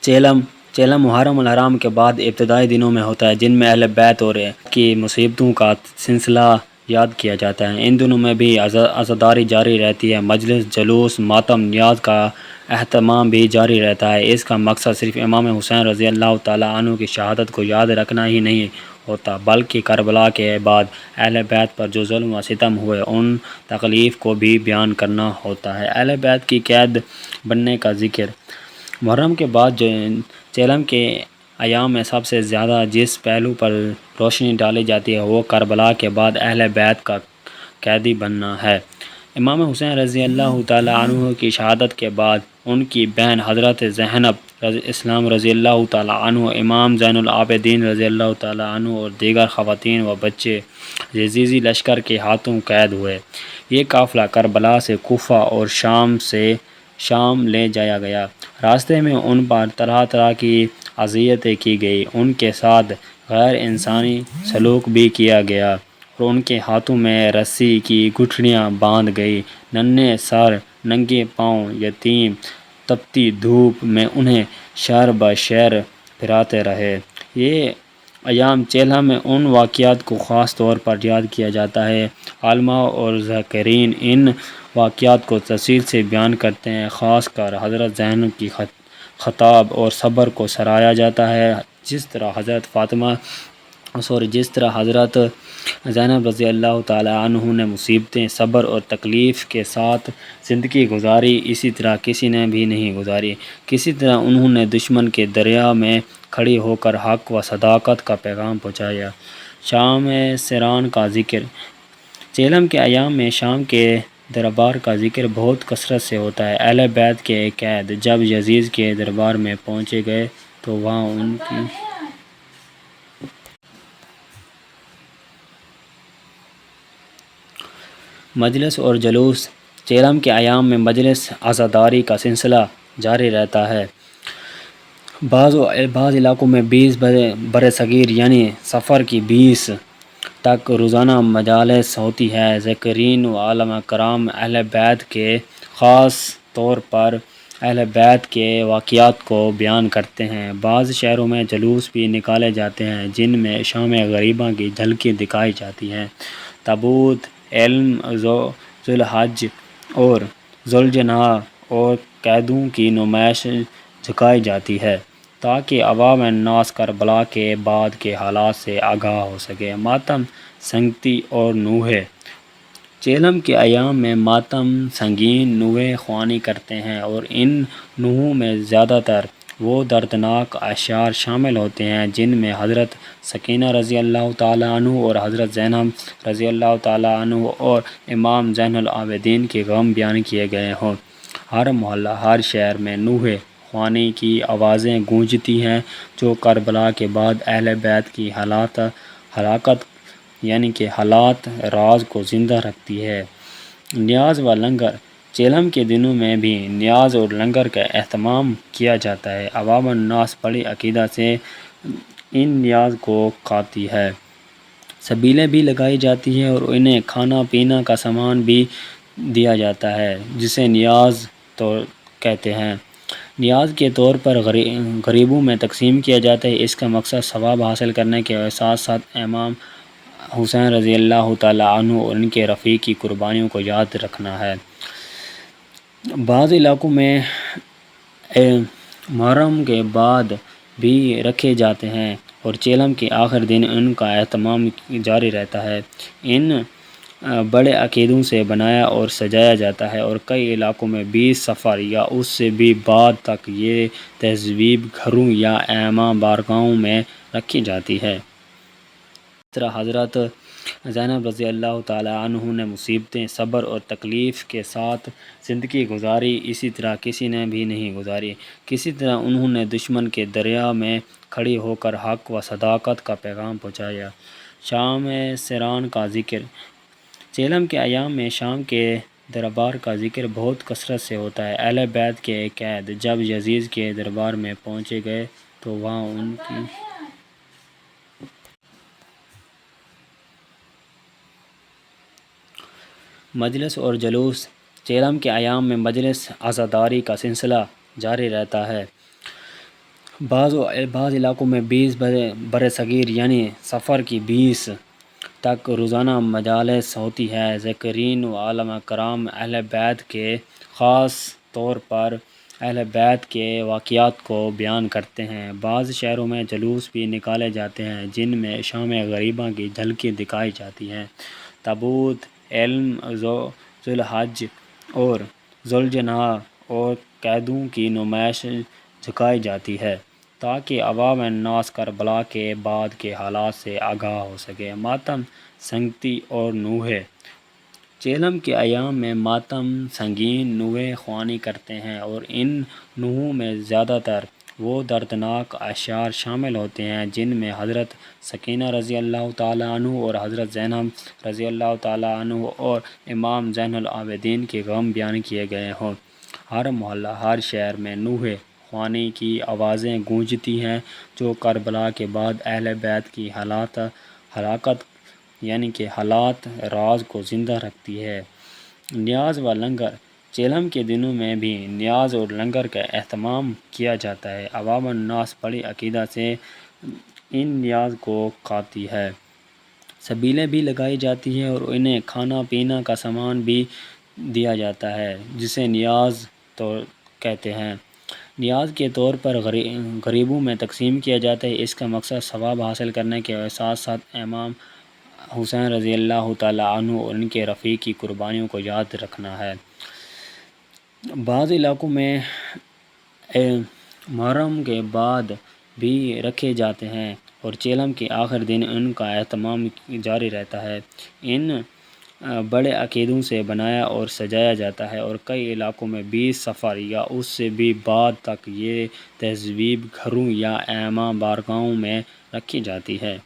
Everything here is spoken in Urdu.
چیلم محرم الحرام کے بعد ابتدائی دنوں میں ہوتا ہے، جن میں اہل بیت اور کی مصیبتوں کا سلسلہ یاد کیا جاتا ہے۔ ان دنوں میں بھی عزاداری جاری رہتی ہے، مجلس، جلوس، ماتم، نیاز کا اہتمام بھی جاری رہتا ہے۔ اس کا مقصد صرف امام حسین رضی اللہ تعالیٰ عنہ کی شہادت کو یاد رکھنا ہی نہیں ہوتا، بلکہ کربلا کے بعد اہل بیت پر جو ظلم و ستم ہوئے ان تکالیف کو بھی بیان کرنا ہوتا ہے۔ اہل بیت کی قید بننے کا ذکر۔ محرم کے بعد چیلم کے ایام میں سب سے زیادہ جس پہلو پر روشنی ڈالی جاتی ہے وہ کربلا کے بعد اہل بیت کا قیدی بننا ہے۔ امام حسین رضی اللہ تعالیٰ عنہ کی شہادت کے بعد ان کی بہن حضرت زینب اسلام رضی اللہ تعالیٰ عنہ، امام زین العابدین رضی اللہ تعالیٰ عنہ اور دیگر خواتین و بچے یزیدی لشکر کے ہاتھوں قید ہوئے۔ یہ قافلہ کربلا سے کوفہ اور شام لے جایا گیا۔ راستے میں ان پر طرح طرح کی اذیتیں کی گئی، ان کے ساتھ غیر انسانی سلوک بھی کیا گیا اور ان کے ہاتھوں میں رسی کی گٹھلیاں باندھ گئی۔ ننھے سر، ننگے پاؤں، یتیم، تپتی دھوپ میں انہیں شہر بہ شہر پھراتے رہے۔ یہ ایام چیلم میں ان واقعات کو خاص طور پر یاد کیا جاتا ہے۔ علماء اور ذاکرین ان واقعات کو تفصیل سے بیان کرتے ہیں، خاص کر حضرت زینب کی خطاب اور صبر کو سراہا جاتا ہے۔ جس طرح حضرت زینب رضی اللہ تعالیٰ عنہ نے مصیبتیں، صبر اور تکلیف کے ساتھ زندگی گزاری، اسی طرح کسی نے بھی نہیں گزاری۔ کسی طرح انہوں نے دشمن کے دریا میں کھڑی ہو کر حق و صداقت کا پیغام پہنچایا۔ شام سیران کا ذکر۔ چیلم کے ایام میں شام کے دربار کا ذکر بہت کثرت سے ہوتا ہے۔ اہل بیت کے قید جب یزید کے دربار میں پہنچے گئے تو وہاں ان کی مجلس اور جلوس۔ چیلم کے ایام میں مجلس عزاداری کا سلسلہ جاری رہتا ہے۔ بعض علاقوں میں 20 برصغیر یعنی صفر کی 20 تک روزانہ مجالس ہوتی ہیں۔ ذاکرین و علماء کرام اہل بیت کے خاص طور پر اہل بیت کے واقعات کو بیان کرتے ہیں۔ بعض شہروں میں جلوس بھی نکالے جاتے ہیں جن میں شام غریباں کی جھلکی دکھائی جاتی ہے۔ تابوت علم، ذو الحج اور ذوالجناح اور قیدیوں کی نمائش دکھائی جاتی ہے تاکہ عوام الناس کربلا کے بعد کے حالات سے آگاہ ہو سکیں۔ ماتم سنگتی اور نوحے۔ چیلم کے ایام میں ماتم سنگین نوحے خوانی کرتے ہیں اور ان نوحوں میں زیادہ تر وہ دردناک اشعار شامل ہوتے ہیں جن میں حضرت سکینہ رضی اللہ تعالیٰ عنہ اور حضرت زینب رضی اللہ تعالیٰ عنہ اور امام زین العابدین کے غم بیان کیے گئے ہوں۔ ہر محلہ، ہر شہر میں نوحے خوانی کی آوازیں گونجتی ہیں جو کربلا کے بعد اہل بیت کی ہلاکت یعنی کہ حالات راز کو زندہ رکھتی ہے۔ نیاز و لنگر۔ چیلم کے دنوں میں بھی نیاز اور لنگر کا اہتمام کیا جاتا ہے۔ عوام الناس بڑی عقیدت سے ان نیاز کو کھاتی ہے۔ چھبیلیں بھی لگائی جاتی ہیں اور انہیں کھانا پینا کا سامان بھی دیا جاتا ہے جسے نیاز کہتے ہیں۔ نیاز کے طور پر غریبوں میں تقسیم کیا جاتا ہے۔ اس کا مقصد ثواب حاصل کرنے کے ساتھ ساتھ امام حسین رضی اللہ تعالیٰ عنہ اور ان کے رفیق کی قربانیوں کو یاد رکھنا ہے۔ بعض علاقوں میں محرم کے بعد بھی رکھے جاتے ہیں اور چیلم کے آخر دن ان کا اہتمام جاری رہتا ہے۔ ان بڑے عقیدوں سے بنایا اور سجایا جاتا ہے اور کئی علاقوں میں 20 صفر یا اس سے بھی بعد تک یہ تہذیب گھروں یا عامہ بارگاہوں میں رکھی جاتی ہے۔ اس طرح حضرت زینب رضی اللہ تعالیٰ عنہ نے مصیبتیں، صبر اور تکلیف کے ساتھ زندگی گزاری، اسی طرح کسی نے بھی نہیں گزاری۔ کسی طرح انہوں نے دشمن کے دریا میں کھڑی ہو کر حق و صداقت کا پیغام پہنچایا۔ شام سیران کا ذکر۔ چیلم کے ایام میں شام کے دربار کا ذکر بہت کثرت سے ہوتا ہے۔ اہل بیت کے قید جب یزید کے دربار میں پہنچے گئے تو وہاں ان کی مجلس اور جلوس۔ چیلم کے ایام میں مجلس عزاداری کا سلسلہ جاری رہتا ہے۔ بعض علاقوں میں 20 برصغیر یعنی سفر کی 20 تک روزانہ مجالس ہوتی ہے۔ ذاکرین و علماء کرام اہل بیت کے خاص طور پر اہل بیت کے واقعات کو بیان کرتے ہیں۔ بعض شہروں میں جلوس بھی نکالے جاتے ہیں جن میں شام غریباں کی جھلکی دکھائی جاتی ہے۔ تابوت علم ذوالحج اور ذوالجناح اور قیدوں کی نمائش دکھائی جاتی ہے تاکہ عوام الناس کربلا کے بعد کے حالات سے آگاہ ہو سکے۔ ماتم سنگتی اور نوحے چیلم کے ایام میں ماتم سنگین نوحے خوانی کرتے ہیں اور ان نوحوں میں زیادہ تر وہ دردناک اشعار شامل ہوتے ہیں جن میں حضرت سکینہ رضی اللہ تعالیٰ عنہ اور حضرت زینب رضی اللہ تعالیٰ عنہ اور امام زین العابدین کے غم بیان کیے گئے ہوں۔ ہر محلہ ہر شہر میں نوحے خوانی کی آوازیں گونجتی ہیں جو کربلا کے بعد اہل بیت کی ہلاکت یعنی کہ حالات راز کو زندہ رکھتی ہے۔ نیاز و لنگر چیلم کے دنوں میں بھی نیاز اور لنگر کا اہتمام کیا جاتا ہے۔ عوام الناس بڑی عقیدت سے ان نیاز کو کھاتی ہے۔ سبیلیں بھی لگائی جاتی ہیں اور انہیں کھانا پینا کا سامان بھی دیا جاتا ہے جسے نیاز کہتے ہیں۔ نیاز کے طور پر غریبوں میں تقسیم کیا جاتا ہے۔ اس کا مقصد ثواب حاصل کرنے کے ساتھ ساتھ امام حسین رضی اللہ تعالیٰ عنہ اور ان کے رفیق کی قربانیوں کو یاد رکھنا ہے۔ بعض علاقوں میں محرم کے بعد بھی رکھے جاتے ہیں اور چیلم کے آخر دن ان کا اہتمام جاری رہتا ہے۔ ان بڑے عقیدوں سے بنایا اور سجایا جاتا ہے اور کئی علاقوں میں 20 صفر یا اس سے بھی بعد تک یہ تہذیب گھروں یا عامہ بارگاہوں میں رکھی جاتی ہے۔